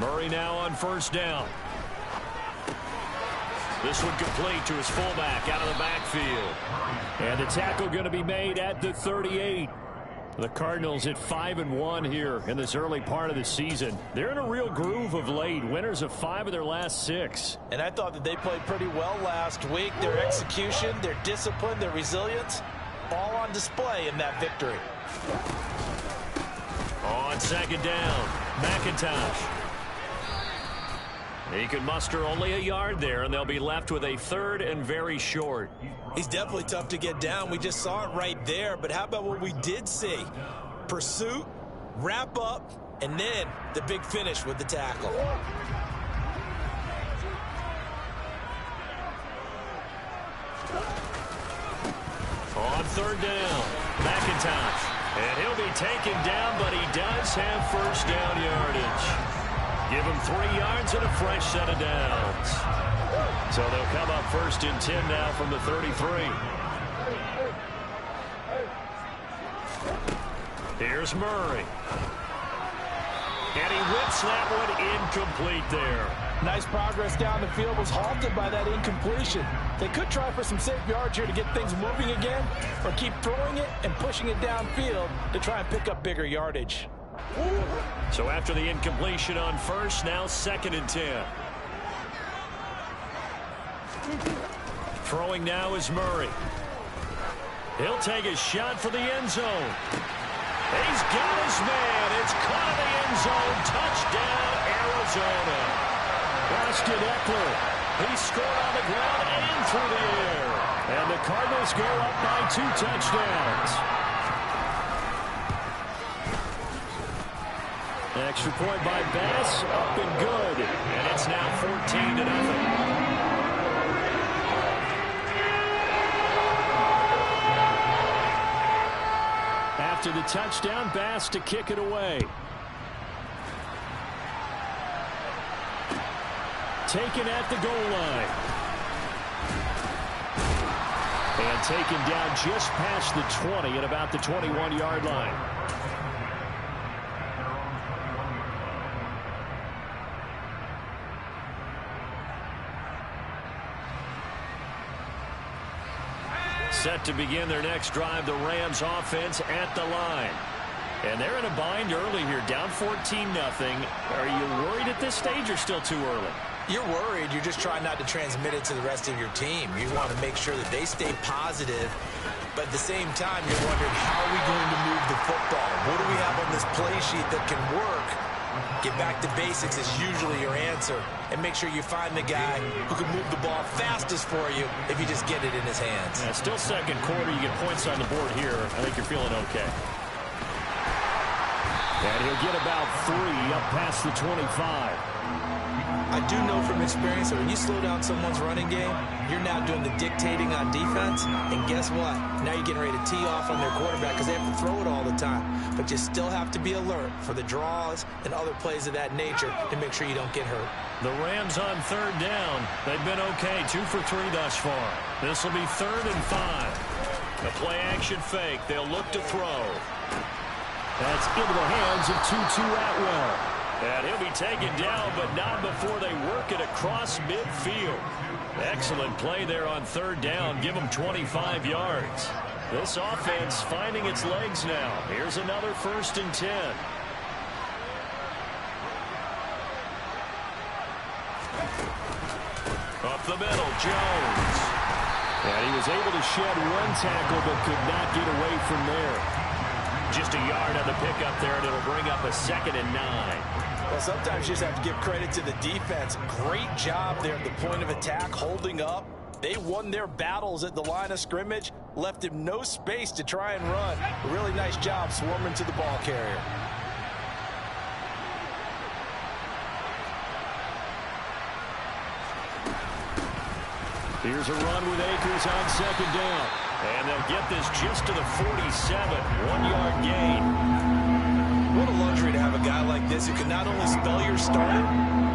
Murray now on first down. This one complete to his fullback out of the backfield. And the tackle going to be made at the 38. The Cardinals at 5-1 here in this early part of the season. They're in a real groove of late. Winners of 5 of their last 6. And I thought that they played pretty well last week. Their execution, their discipline, their resilience, all on display in that victory. On second down, McIntosh. He can muster only a yard there, and they'll be left with a 3rd and very short. He's definitely tough to get down. We just saw it right there. But how about what we did see? Pursuit, wrap up, and then the big finish with the tackle. On third down, McIntosh. And he'll be taken down, but he does have first down yardage. Give him 3 yards and a fresh set of downs. So they'll come up 1st and 10 now from the 33. Here's Murray. And he whips that one incomplete there. Nice progress down the field, was halted by that incompletion. They could try for some safe yards here to get things moving again, or keep throwing it and pushing it downfield to try and pick up bigger yardage. So after the incompletion on first, now 2nd and 10. Throwing now is Murray. He'll take a shot for the end zone. He's got his man. It's caught in the end zone. Touchdown, Arizona. Austin Eckler. He scored on the ground and through the air. And the Cardinals go up by 2 touchdowns. Extra point by Bass, up and good. And it's now 14-0. After the touchdown, Bass to kick it away. Taken at the goal line. And taken down just past the 20 at about the 21-yard line. Set to begin their next drive, the Rams offense at the line. And they're in a bind early here, down 14-0. Are you worried at this stage or still too early? You're worried. You're just trying not to transmit it to the rest of your team. You want to make sure that they stay positive. But at the same time, you're wondering, how are we going to move the football? What do we have on this play sheet that can work? Get back to basics is usually your answer. And make sure you find the guy who can move the ball fastest for you if you just get it in his hands. Yeah, still second quarter. You get points on the board here. I think you're feeling okay. And he'll get about 3 up past the 25. I do know from experience that when you slow down someone's running game, you're now doing the dictating on defense. And guess what? Now you're getting ready to tee off on their quarterback because they have to throw it all the time. But you still have to be alert for the draws and other plays of that nature to make sure you don't get hurt. The Rams on third down. They've been okay, 2 for 3 thus far. This will be 3rd and 5. A play action fake. They'll look to throw. That's into the hands of Tutu Atwell. And he'll be taken down, but not before they work it across midfield. Excellent play there on third down. Give them 25 yards. This offense finding its legs now. Here's another 1st and 10. Up the middle, Jones. And he was able to shed 1 tackle, but could not get away from there. Just a yard on the pickup there, and it'll bring up a 2nd and 9. Well, sometimes you just have to give credit to the defense. Great job there at the point of attack, holding up. They won their battles at the line of scrimmage, left him no space to try and run. A really nice job swarming to the ball carrier. Here's a run with Akers on 2nd down. And they'll get this just to the 47, 1-yard gain. What a luxury to have a guy like this who can not only spell your starter,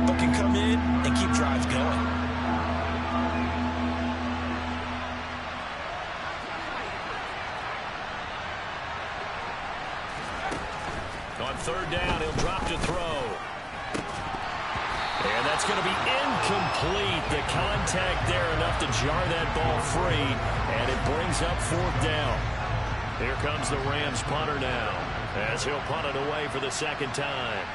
but can come in and keep drives going. On third down, he'll drop to throw. That's going to be incomplete. The contact there enough to jar that ball free, and it brings up 4th down. Here comes the Rams punter now, as he'll punt it away for the 2nd time.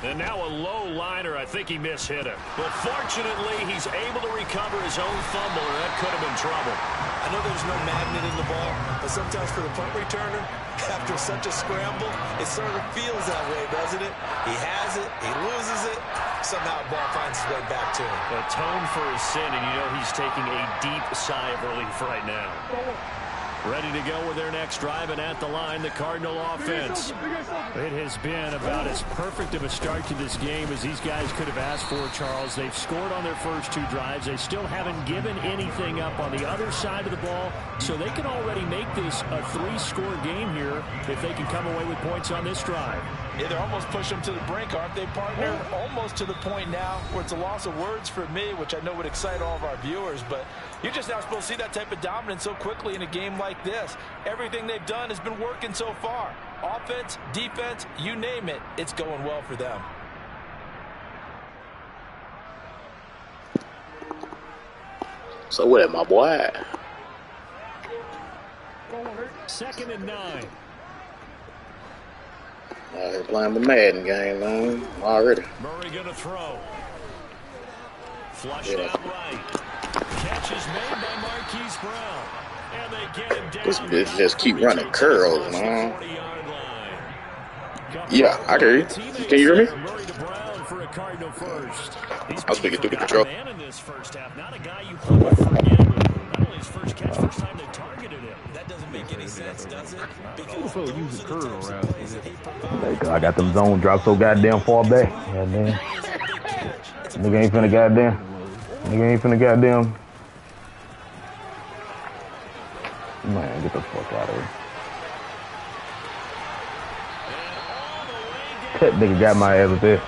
And now a low liner. I think he mishit it. But fortunately, he's able to recover his own fumble, or that could have been trouble. I know there's no magnet in the ball, but sometimes for the punt returner, after such a scramble, it sort of feels that way, doesn't it? He has it, he loses it, somehow the ball finds its way back to him. Atone for his sin, and you know he's taking a deep sigh of relief right now. Ready to go with their next drive, and at the line, the Cardinal offense. It has been about as perfect of a start to this game as these guys could have asked for, Charles. They've scored on their first 2 drives. They still haven't given anything up on the other side of the ball, so they can already make this a 3-score game here if they can come away with points on this drive. Yeah, they're almost pushing them to the brink, aren't they, partner? Almost to the point now where it's a loss of words for me, which I know would excite all of our viewers, but you're just not supposed to see that type of dominance so quickly in a game like this. Everything they've done has been working so far. Offense, defense, you name it, it's going well for them. So what, my boy? 2nd and 9. Out here playing the Madden game, man. Already. Murray going to throw. Flushed out right. Catch is made by Marquise Brown. And they get him down. This bitch just keep running curls, man. Yeah, I can hear you. Can you hear me? Murray to Brown for a Cardinal first. I'll speak it through the control. Man in this first half. Not a guy you probably forget, but not only his first catch, first time they targeted him. That doesn't make any sense, does it? Because using curl around here. I got them zone drops so goddamn far back. Goddamn. Nigga ain't finna goddamn. Man, get the fuck out of here. That nigga got my ass up there.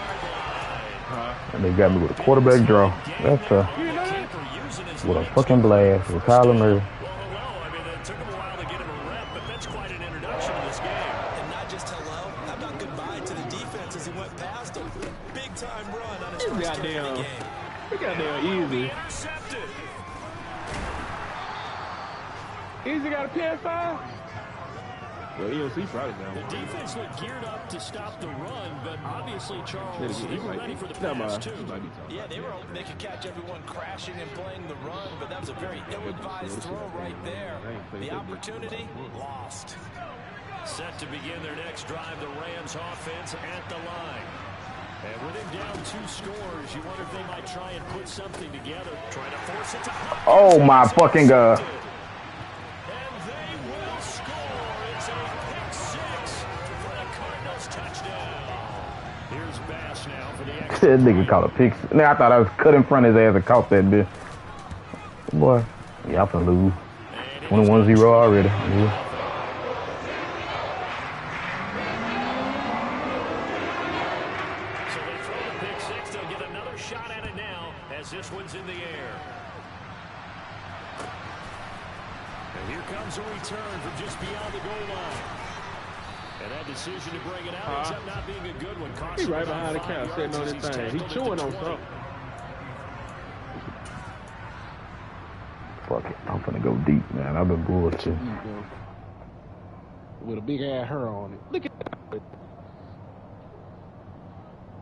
And they got me with a quarterback draw. That's with a fucking blast with Kyler Murray. Easy. Easy got a PS5? Well, EOC probably down. The defense looked geared up to stop the run, but obviously, Charles, they were ready for the pass, too. Yeah, they could catch everyone crashing and playing the run, but that was a very ill-advised throw right there. The opportunity, lost. Set to begin their next drive, the Rams offense at the line. And with him down 2 scores, you wonder if they might try and put something together. Try to force it to Hopkins. Oh, my fucking God. And they will score. It's a pick 6 for the Cardinals touchdown. Here's Bass now for the extra. That nigga caught a pick. Nigga, I thought I was cut in front of his ass and caught that bitch. Boy, yeah, I'm finna lose. 21-0 already. Yeah. This one's in the air. And here comes a return from just beyond the goal line. And that decision to bring it out ends up not being a good one. He's right behind the couch sitting on his thing. He's chewing on something. Fuck it. I'm finna go deep, man. I've been bullshitting. With a big ass hair on it. Look at that.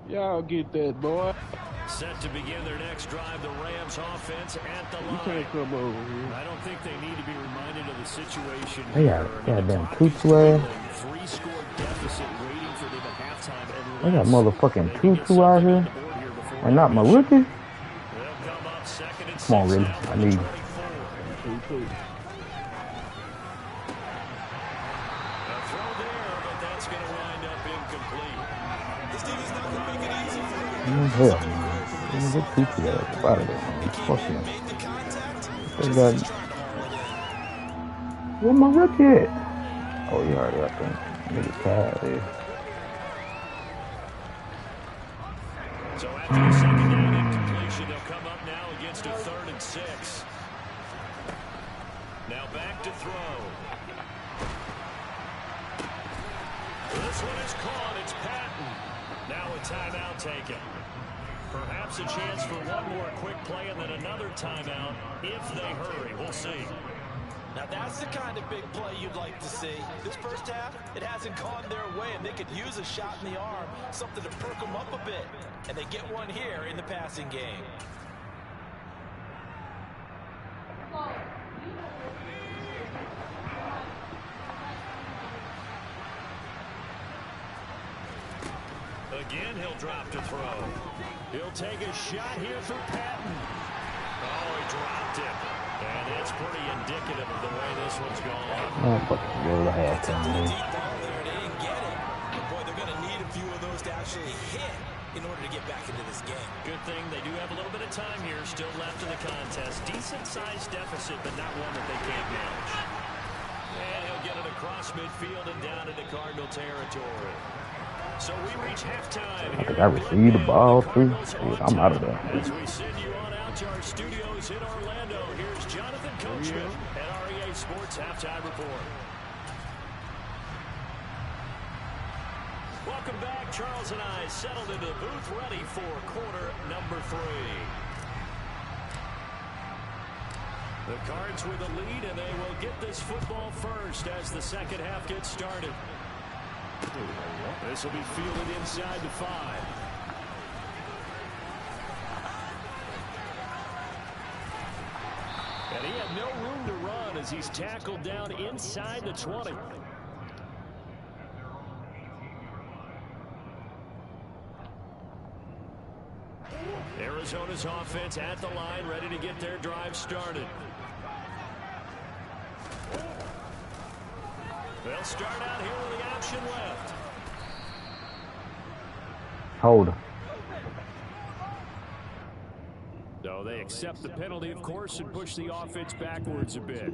Y'all get that, boy. Set to begin their next drive, the Rams offense at the line. You can't come over here. I don't think they need to be reminded of the situation. They got goddamn tutu ass. 3-score deficit waiting for them at halftime. They got motherfucking tutu out here. And not my rookie. Come on, really. I need tutu. Hell, man. Get tutu ass out of there, man. Fuck him. They got... Where my rookie at? Oh, you already up there. Nigga tired there. So after the second down incompletion, they'll come up now against a 3rd and 6. Now back to throw. This one is caught. It's Patton. Now a timeout taken. Perhaps a chance for one more quick play and then another timeout if they hurry. We'll see. Now that's the kind of big play you'd like to see. This first half, it hasn't gone their way, and they could use a shot in the arm, something to perk them up a bit. And they get one here in the passing game. Again, he'll drop to throw. He'll take a shot here for Patton. Oh, he dropped it. And it's pretty indicative of the way this one's gone. Oh, fucking go to halftime, man. Deep ball there. They didn't get it. But boy, they're going to need a few of those to actually hit in order to get back into this game. Good thing they do have a little bit of time here still left in the contest. Decent-sized deficit, but not one that they can't manage. And he'll get it across midfield and down into Cardinal territory. So we reach halftime here. I think I received the ball, too. Shit, I'm out of there. As we send you on out to our studios in Orlando, here's Jonathan Coachman at REA Sports Halftime Report. Welcome back. Charles and I settled into the booth ready for quarter number 3. The Cards with a lead, and they will get this football first as the second half gets started. This will be fielded inside the 5. And he had no room to run as he's tackled down inside the 20. Arizona's offense at the line, ready to get their drive started. They'll start out here with the option left. Hold him. So they accept the penalty, of course, and push the offense backwards a bit.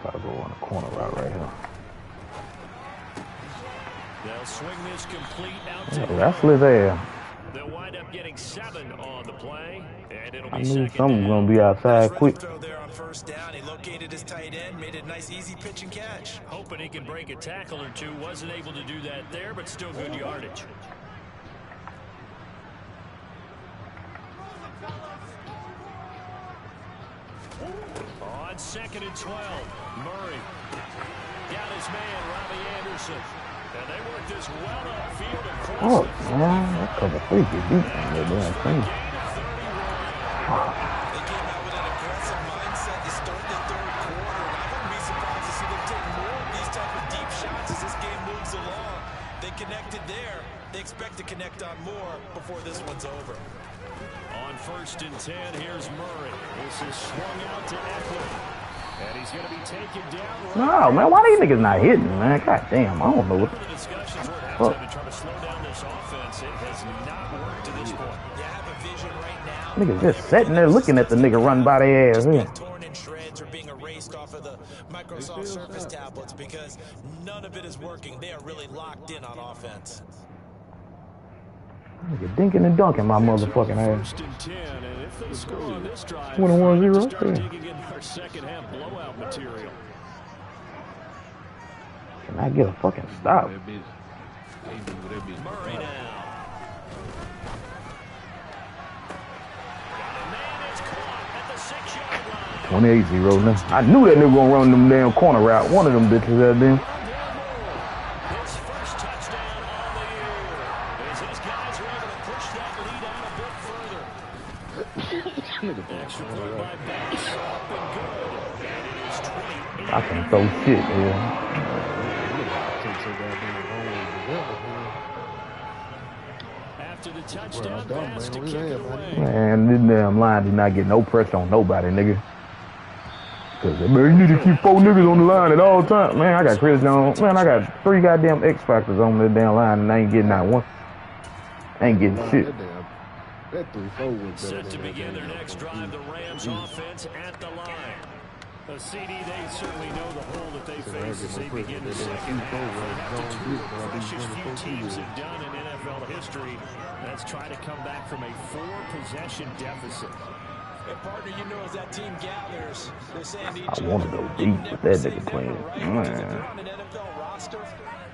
Gotta go on the corner route right here. They'll swing this complete out Yeah, to that's lit there. They'll wind up getting 7 on the play, and it'll be I knew second something down. gonna be outside quick. Throw there on first down. He located his tight end, made it a nice, easy pitch and catch. Hoping he can break a tackle or two. Wasn't able to do that there, but still good yardage. On 2nd and 12, Murray. Got his man, Robbie Anderson. And they work this well upfield and cross Oh, it. man, that cover 3 get deep on that damn thing. They came out with an aggressive mindset to start the third quarter, and I wouldn't be surprised to see them take more of these type of deep shots as this game moves along. They connected there. They expect to connect on more before this one's over. On 1st and 10, here's Murray. This is swung out to Eckler. And he's going to be taken down. No, man, why these niggas not hitting, man? God damn, I don't know what. The discussions were at halftime to try to slow down this offense. It has not worked to this point. They have a vision right now. Niggas just sitting there looking at the nigga run by their ass. Yeah. Torn in shreds or being erased off of the Microsoft Surface tablets because none of it is working. They are really locked in on offense. Nigga dinking and dunking my motherfucking ass. 1st and 10, and if they score on this drive, 21-0, start yeah. digging in our second half blowout material. Can I get a fucking stop? Murray now. Got a man that's caught at the 6-yard line. 28-0 now. I knew that nigga gonna run them damn corner route. One of them bitches out there. His first touchdown on the year. As his guys are able to push that lead out a bit further. Extra point by Bass. Up and good. And it is 28. I can't throw shit, man. After the touchdown pass to kick it away. Man, this damn line did not get no pressure on nobody, nigga. Cause man, you need to keep 4 niggas on the line at all times. Man, I got Chris Jones. Man, I got 3 goddamn X Factors on the damn line, and I ain't getting not one. I ain't getting shit. Set to begin their next drive, the Rams offense at the line. A CD, they certainly know the hole that they face as they begin the second half. They have to do what the freshest few teams have done in NFL history. That's try to come back from a 4-possession deficit. And partner, you know, as that team gathers, they're saying to each I other, want to go deep with that nigga playing. Because if you're on an NFL roster,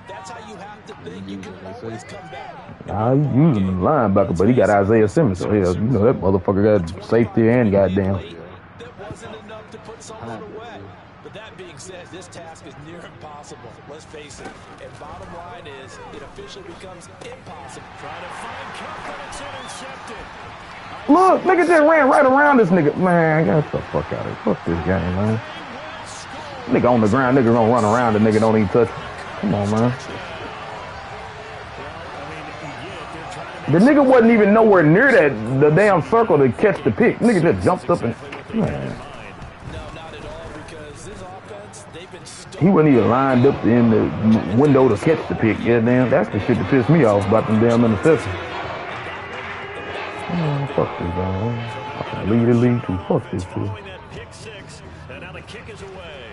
that's how you have to think. You can always come back. Nah, he's using the linebacker, but he got Isaiah Simmons. So, hell, you know, that motherfucker got safety and goddamn. That wasn't enough to put someone away. But that being said, this task is near impossible. Let's face it. And bottom line is, it officially becomes impossible. Trying to find Kupp, but it's intercepted. Look, nigga just ran right around this nigga. Man, get the fuck out of here. Fuck this game, man. Nigga on the ground, nigga gonna run around the nigga, don't even touch him. Come on, man. The nigga wasn't even nowhere near the damn circle to catch the pick. Nigga just jumped up and, man. He wasn't even lined up in the window to catch the pick. Yeah, damn, that's the shit that pissed me off about them damn interceptions. Man, fuck this guy, man. I can lead the league too. Fuck this shit. And now the kick is away.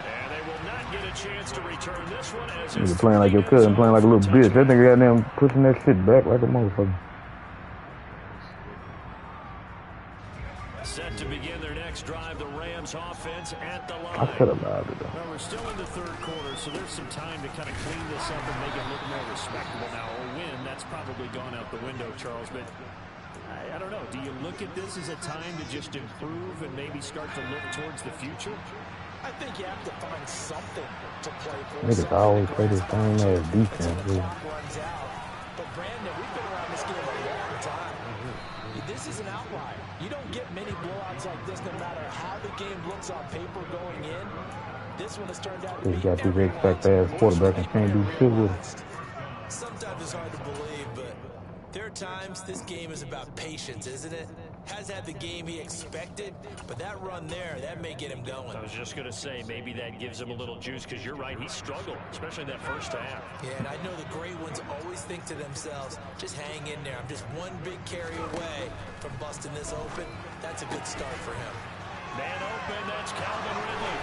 And they will not get a chance to return this one as Nigga playing like your cousin, playing like a little bitch. That nigga got them pushing that shit back like a motherfucker. Set to begin their next drive, the Rams offense at the line. I could have lied to them. Well, we're still in the third quarter, so there's some time to kind of clean this up and make it look more respectable. Now, a win, that's probably gone out the window, Charles, but I don't know. Do you look at this as a time to just improve and maybe start to look towards the future? I think you have to find something to play for. Niggas always play this same ass defense, dude. But Brandon, we've been around this game a long time. This is an outlier. You don't get many blowouts like this no matter how the game looks on paper going in. This one has turned out to be... He's got these expect-ass quarterback and can't do shit with it. Sometimes it's hard to believe, but there are times this game is about patience, isn't it? Has had the game he expected, but that run there, that may get him going. I was just going to say, maybe that gives him a little juice, because you're right, he struggled, especially in that first half. Yeah, and I know the great ones always think to themselves, just hang in there. I'm just one big carry away from busting this open. That's a good start for him. Man open, that's Calvin Ridley.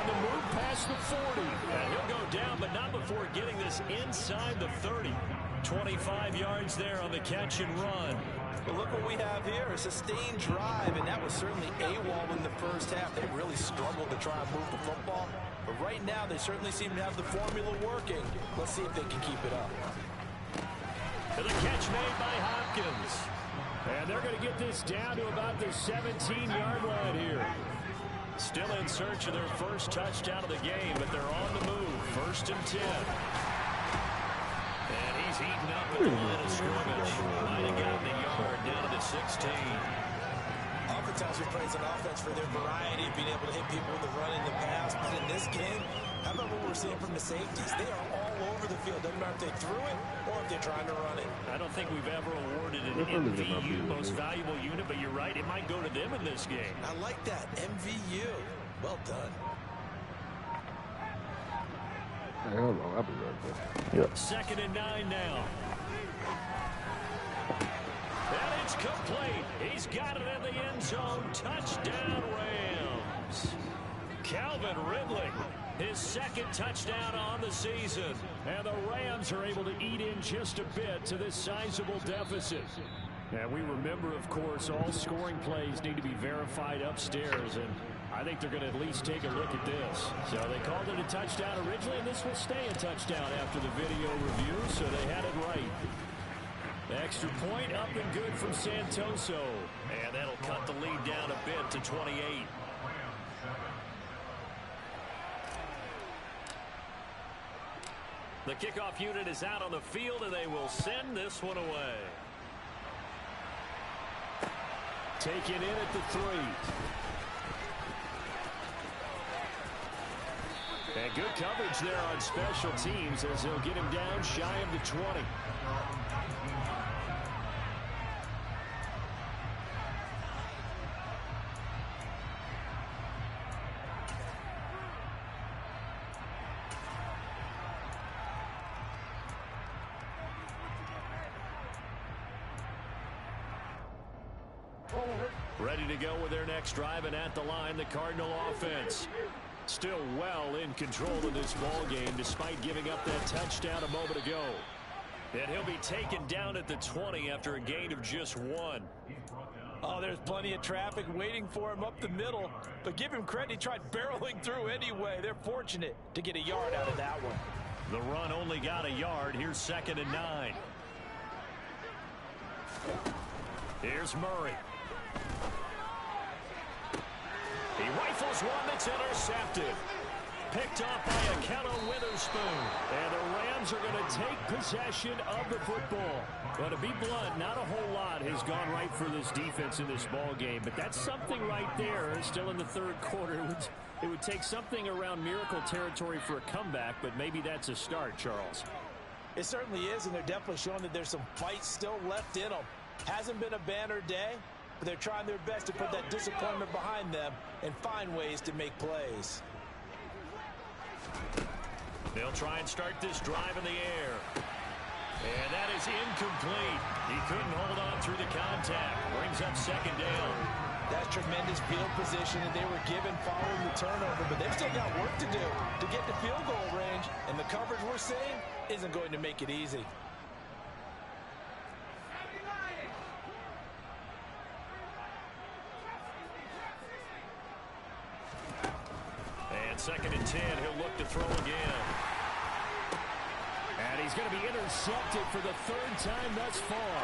On the move past the 40. And he'll go down, but not before getting this inside the 30. 25 yards there on the catch and run. But look what we have here, a sustained drive, and that was certainly AWOL in the first half. They really struggled to try and move the football. But right now, they certainly seem to have the formula working. Let's see if they can keep it up. And the catch made by Hopkins. And they're going to get this down to about the 17-yard line here. Still in search of their first touchdown of the game, but they're on the move. 1st and 10. And he's eaten up at the line of scrimmage. Might have gotten a yard down to the 16. Oftentimes we praise an offense for their variety of being able to hit people with the run in the pass. But in this game, how about what we're seeing from the safeties? They are all over the field. Doesn't matter if they threw it or if they're trying to run it. I don't think we've ever awarded an MVU, most valuable unit, but you're right, it might go to them in this game. I like that, MVU. Well done. Hey, hold on, I'll be right there. Yep. 2nd and 9 now. And it's complete. He's got it in the end zone. Touchdown, Rams. Calvin Ridley, his 2nd touchdown on the season. And the Rams are able to eat in just a bit to this sizable deficit. And we remember, of course, all scoring plays need to be verified upstairs, and I think they're going to at least take a look at this. So they called it a touchdown originally, and this will stay a touchdown after the video review, so they had it right. The extra point up and good from Santoso. And that'll cut the lead down a bit to 28. The kickoff unit is out on the field, and they will send this one away. Taken in at the 3. And good coverage there on special teams as they'll get him down shy of the 20. Ready to go with their next drive, and at the line, the Cardinal offense. Still well in control of this ball game, despite giving up that touchdown a moment ago. And he'll be taken down at the 20 after a gain of just 1. Oh, there's plenty of traffic waiting for him up the middle. But give him credit, he tried barreling through anyway. They're fortunate to get a yard out of that one. The run only got a yard. Here's 2nd and 9. Here's Murray. He rifles one that's intercepted. Picked up by Akello Witherspoon. And the Rams are going to take possession of the football. But to be blunt, not a whole lot has gone right for this defense in this ball game. But that's something right there. Still in the 3rd quarter. It would take something around miracle territory for a comeback, but maybe that's a start, Charles. It certainly is, and they're definitely showing that there's some fight still left in them. Hasn't been a banner day, but they're trying their best to put that disappointment behind them and find ways to make plays. They'll try and start this drive in the air. And that is incomplete. He couldn't hold on through the contact. Brings up 2nd down. That's tremendous field position that they were given following the turnover, but they've still got work to do to get to field goal range, and the coverage we're seeing isn't going to make it easy. And 2nd and 10, he'll look to throw again. And he's going to be intercepted for the 3rd time thus far.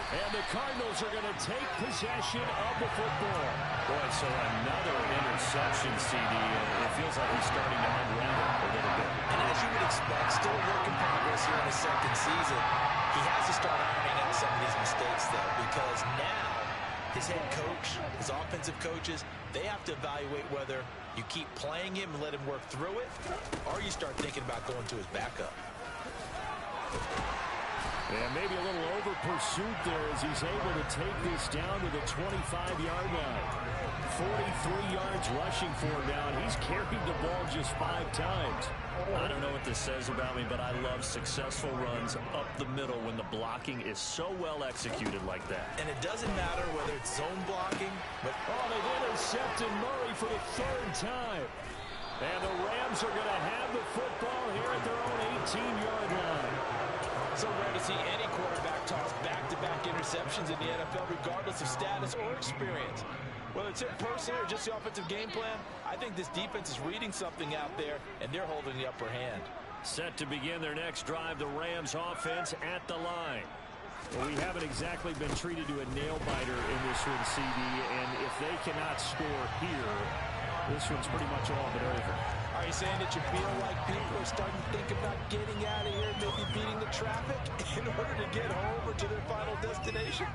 And the Cardinals are going to take possession of the football. Boy, so another interception, CD. It feels like he's starting to unravel a little bit. And as you would expect, still a work in progress here in his 2nd season. He has to start ironing out some of these mistakes, though, because now his head coach, his offensive coaches, they have to evaluate whether you keep playing him and let him work through it, or you start thinking about going to his backup. And maybe a little over pursuit there as he's able to take this down to the 25-yard line. 43 yards rushing for him now, and he's carried the ball just 5 times. I don't know what this says about me, but I love successful runs up the middle when the blocking is so well executed like that. And it doesn't matter whether it's zone blocking, but they've intercepted Murray for the 3rd time. And the Rams are going to have the football here at their own 18-yard line. So rare to see any quarterback toss back-to-back interceptions in the NFL, regardless of status or experience. Whether it's in person or just the offensive game plan, I think this defense is reading something out there, and they're holding the upper hand. Set to begin their next drive, the Rams offense at the line. Well, we haven't exactly been treated to a nail-biter in this one, CD, and if they cannot score here, this one's pretty much all but over. Are you saying that you feel like people are starting to think about getting out of here, maybe beating the traffic in order to get home or to their final destination?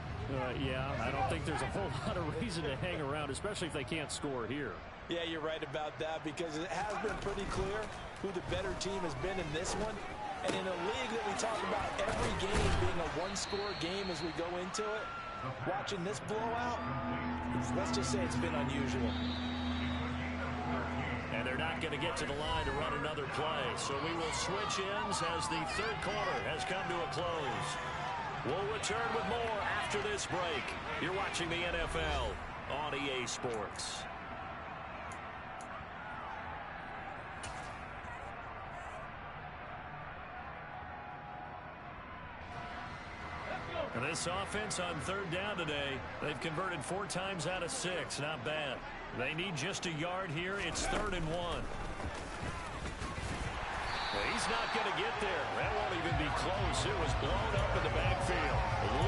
Yeah, I don't think there's a whole lot of reason to hang around, especially if they can't score here. Yeah, you're right about that, because it has been pretty clear who the better team has been in this one. And in a league that we talk about every game being a one-score game as we go into it, watching this blowout, let's just say it's been unusual. And they're not going to get to the line to run another play. So we will switch ends as the 3rd quarter has come to a close. We'll return with more after this break. You're watching the NFL on EA Sports. And this offense on 3rd down today, they've converted 4 times out of 6. Not bad. They need just a yard here. It's 3rd and 1. Well, he's not going to get there. That won't even be close. It was blown up in the backfield.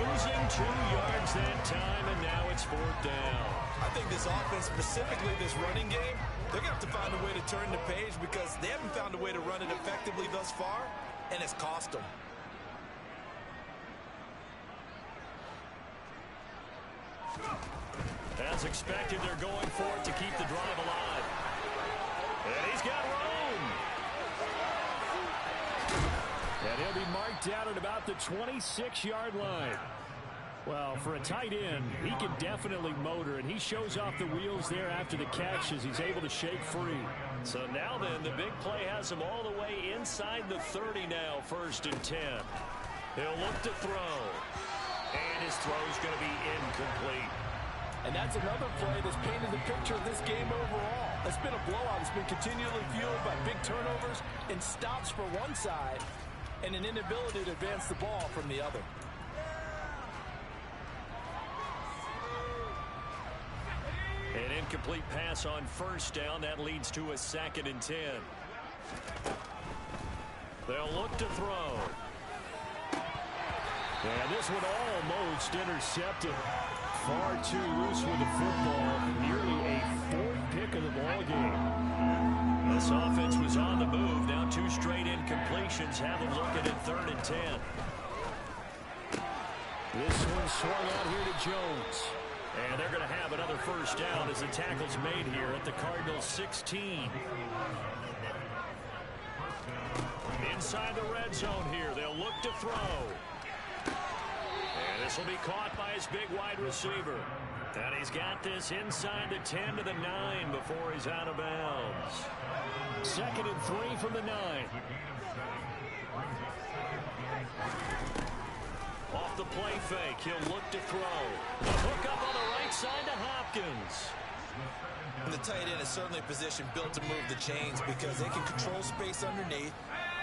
Losing 2 yards that time, and now it's 4th down. I think this offense, specifically this running game, they're going to have to find a way to turn the page because they haven't found a way to run it effectively thus far, and it's cost them. As expected, they're going for it to keep the drive alive. And he's got room. And he'll be marked down at about the 26-yard line. Well, for a tight end, he can definitely motor, and he shows off the wheels there after the catch as he's able to shake free. So now then, the big play has him all the way inside the 30 now, 1st and 10. He'll look to throw. And his throw's going to be incomplete. And that's another play that's painted the picture of this game overall. It's been a blowout. It's been continually fueled by big turnovers and stops for one side and an inability to advance the ball from the other. An incomplete pass on first down. That leads to a 2nd and 10. They'll look to throw. And this one almost intercepted. Far too loose with the football. Nearly a 4th pick of the ball game. This offense was on the move. Now 2 straight incompletions have them looking at 3rd and 10. This one swung out here to Jones. And they're going to have another first down as the tackle's made here at the Cardinals' 16. Inside the red zone here. They'll look to throw. And this will be caught by his big wide receiver. And he's got this inside the 10 to the 9 before he's out of bounds. 2nd and 3 from the 9. Off the play fake, he'll look to throw. The hook up on the right side to Hopkins. The tight end is certainly a position built to move the chains because they can control space underneath.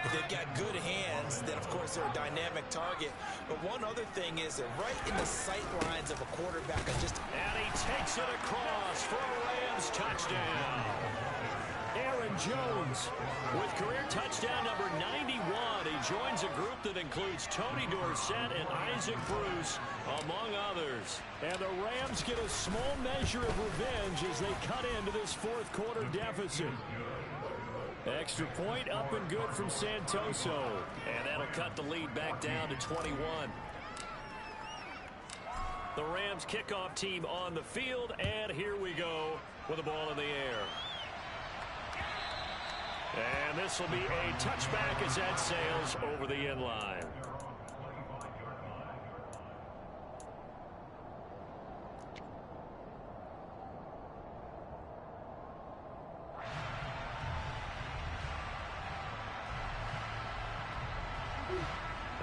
If they've got good hands, then, of course, they're a dynamic target. But one other thing is that right in the sight lines of a quarterback. And he takes it across for a Rams touchdown. Aaron Jones with career touchdown number 91. He joins a group that includes Tony Dorsett and Isaac Bruce, among others. And the Rams get a small measure of revenge as they cut into this 4th quarter deficit. Extra point up and good from Santoso. And that'll cut the lead back down to 21. The Rams kickoff team on the field, and here we go with the ball in the air. And this will be a touchback as that sails over the end line.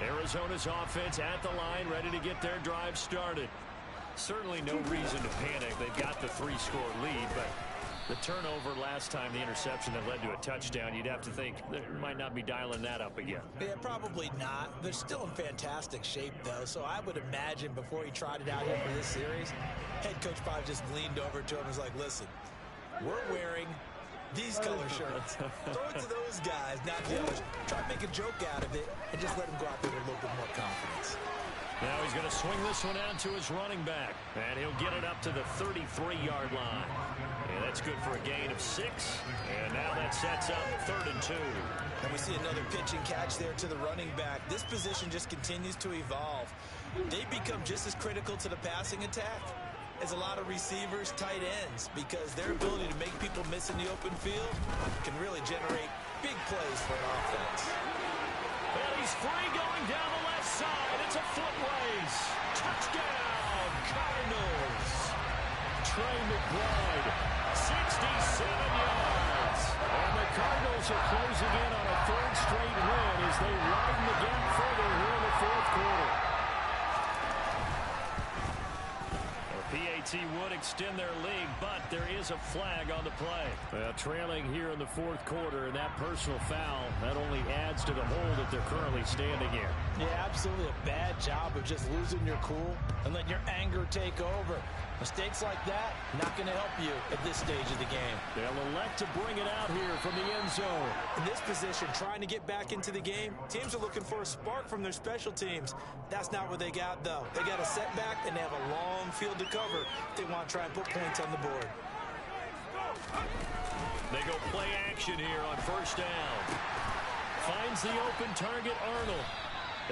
Arizona's offense at the line, ready to get their drive started. Certainly no reason to panic. They've got the 3-score lead, but the turnover last time, the interception that led to a touchdown, you'd have to think they might not be dialing that up again. Yeah, probably not. They're still in fantastic shape, though, so I would imagine before he trotted out here for this series, head coach probably just leaned over to him and was like, listen, we're wearing these color shirts. Throw it to those guys, not the others. Try to make a joke out of it and just let them go out there with a little bit more confidence. Now he's going to swing this one out to his running back, and he'll get it up to the 33-yard line. And that's good for a gain of 6. And now that sets up 3rd and 2. And we see another pitch and catch there to the running back. This position just continues to evolve. They become just as critical to the passing attack as a lot of receivers, tight ends, because their ability to make people miss in the open field can really generate big plays for an offense. And he's free going down the left side. It's a foot race. Touchdown, Cardinals. Trey McBride, 67 yards. And the Cardinals are closing in on a 3rd straight win as they widen the gap further here in the 4th quarter. PAT would extend their lead, but there is a flag on the play. Trailing here in the 4th quarter, and that personal foul, that only adds to the hole that they're currently standing in. Yeah, absolutely a bad job of just losing your cool and letting your anger take over. Mistakes like that, not going to help you at this stage of the game. They'll elect to bring it out here from the end zone. In this position, trying to get back into the game, teams are looking for a spark from their special teams. That's not what they got, though. They got a setback, and they have a long field to cover if they want to try and put points on the board. They go play action here on 1st down. Finds the open target, Arnold.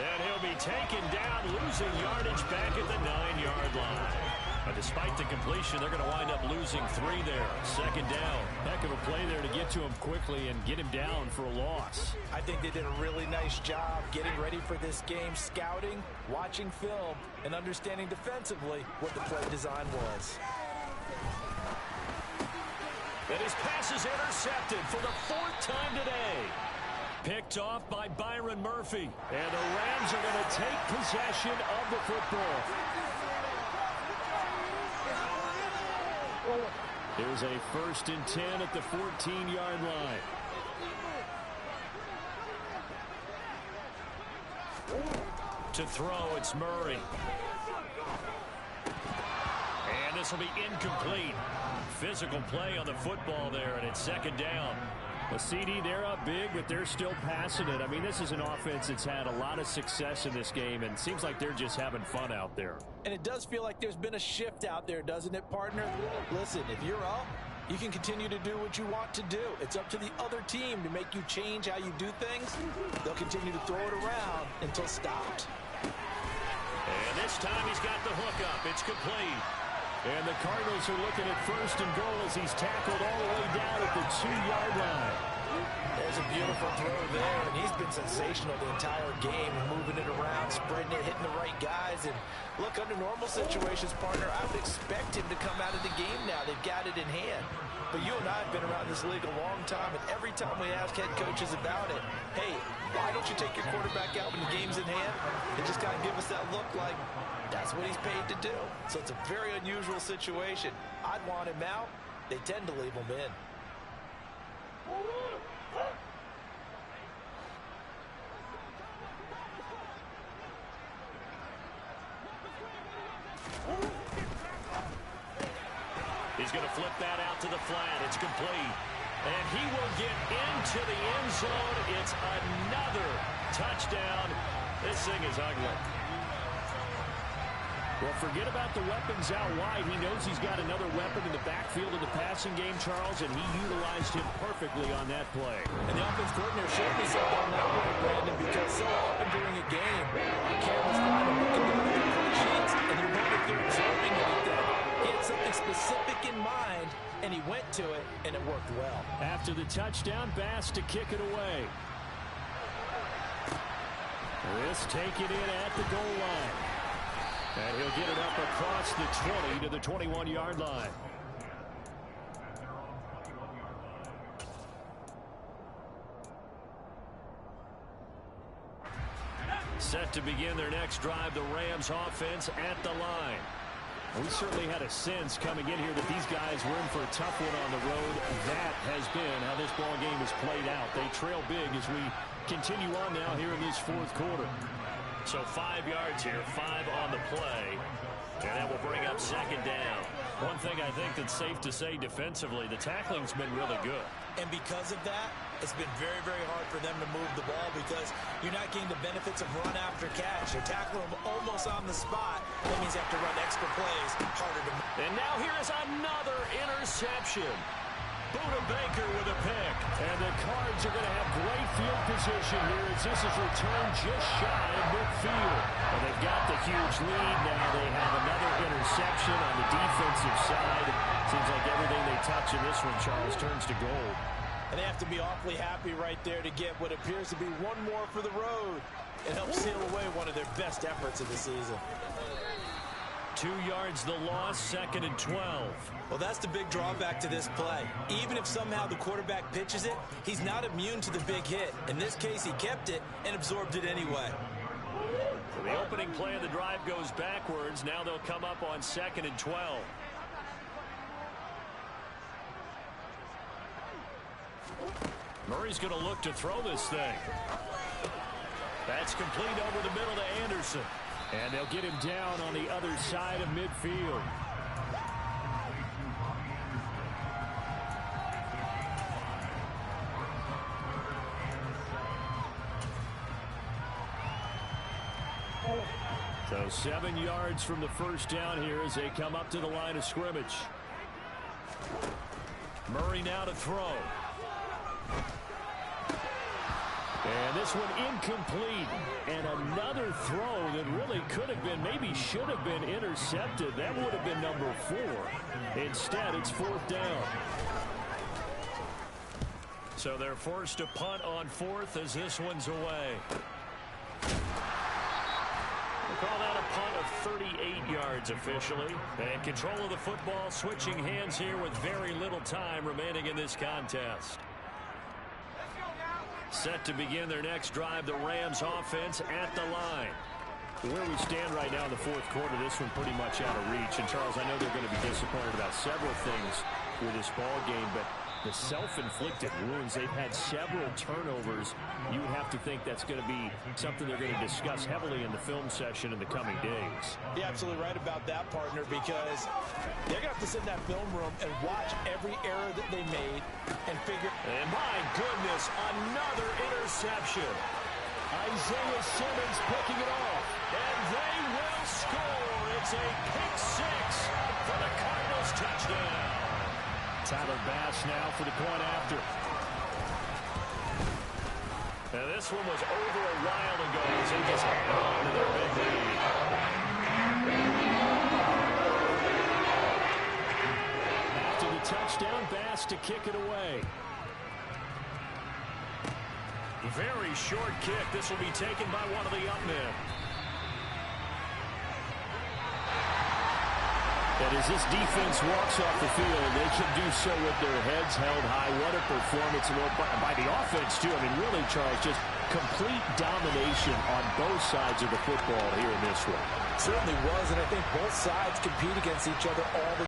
And he'll be taken down, losing yardage back at the 9-yard line. But despite the completion, they're going to wind up losing 3 there. 2nd down. Heck of a play there to get to him quickly and get him down for a loss. I think they did a really nice job getting ready for this game, scouting, watching film, and understanding defensively what the play design was. And his pass is intercepted for the 4th time today. Picked off by Byron Murphy. And the Rams are going to take possession of the football. Here's a 1st and 10 at the 14-yard line. To throw, it's Murray. And this will be incomplete. Physical play on the football there, and it's 2nd down. The CD, they're up big, but they're still passing it. I mean, this is an offense that's had a lot of success in this game, and it seems like they're just having fun out there. And it does feel like there's been a shift out there, doesn't it, partner? Listen, if you're up, you can continue to do what you want to do. It's up to the other team to make you change how you do things. They'll continue to throw it around until stopped. And this time he's got the hook up. It's complete. And the Cardinals are looking at 1st and goal as he's tackled all the way down at the 2-yard line. There's a beautiful throw there, and he's been sensational the entire game, moving it around, spreading it, hitting the right guys. And look, under normal situations, partner, I would expect him to come out of the game now. They've got it in hand. But you and I have been around this league a long time, and every time we ask head coaches about it, hey, why don't you take your quarterback out when the game's in hand? They just kind of give us that look like that's what he's paid to do. So it's a very unusual situation. I'd want him out. They tend to leave him in. He's going to flip that out to the flat. It's complete. And he will get into the end zone. It's another touchdown. This thing is ugly. Well, forget about the weapons out wide. He knows he's got another weapon in the backfield of the passing game, Charles, and he utilized him perfectly on that play. And the offense coordinator showed me something on that play, Brandon, because so often during a game, the camera's fine and looking down at the play sheets, and you wonder if they're observing anything. He had something specific in mind, and he went to it, and it worked well. After the touchdown, Bass to kick it away. This taken in at the goal line. And he'll get it up across the 20 to the 21-yard line. Set to begin their next drive, the Rams offense at the line. We certainly had a sense coming in here that these guys were in for a tough one on the road. That has been how this ball game has played out. They trail big as we continue on now here in this 4th quarter. So 5 yards here, 5 on the play, and that will bring up 2nd down. One thing I think that's safe to say defensively, the tackling's been really good. And because of that, it's been very, very hard for them to move the ball because you're not getting the benefits of run after catch. You're tackling them almost on the spot. That means you have to run extra plays, harder to move. And now here is another interception. Buda Baker with a pick. And the Cards are going to have great field position here as this is returned just shy of midfield. And they've got the huge lead. Now they have another interception on the defensive side. Seems like everything they touch in this one, Charles, turns to gold. And they have to be awfully happy right there to get what appears to be one more for the road. It helps seal away one of their best efforts of the season. 2 yards the loss, 2nd and 12. Well, that's the big drawback to this play. Even if somehow the quarterback pitches it, he's not immune to the big hit. In this case, he kept it and absorbed it anyway. So the opening play of the drive goes backwards. Now they'll come up on 2nd and 12. Murray's going to look to throw this thing. That's complete over the middle to Anderson. And they'll get him down on the other side of midfield. So 7 yards from the first down here as they come up to the line of scrimmage. Murray now to throw. And this one incomplete. And another throw that really could have been, maybe should have been intercepted. That would have been number 4. Instead, it's 4th down. So they're forced to punt on 4th as this one's away. We'll call that a punt of 38 yards officially. And control of the football switching hands here with very little time remaining in this contest. Set to begin their next drive, the Rams offense at the line. Where we stand right now in the fourth quarter, this one pretty much out of reach. And, Charles, I know they're going to be disappointed about several things with this ball game, but the self-inflicted wounds, they've had several turnovers. You have to think that's going to be something they're going to discuss heavily in the film session in the coming days. You're absolutely right about that, partner, because they're going to have to sit in that film room and watch every error that they made and figure. And my goodness, another interception. Isaiah Simmons picking it off, and they will score. It's a pick six for the Cardinals touchdown. Tyler Bass now for the point after. Now this one was over a while ago as they just hang on to their big lead. After the touchdown, Bass to kick it away. Very short kick. This will be taken by one of the up men. And as this defense walks off the field, they can do so with their heads held high. What a performance by the offense, too. I mean, really, Charles, just complete domination on both sides of the football here in this one. Certainly was, and I think both sides compete against each other all the time.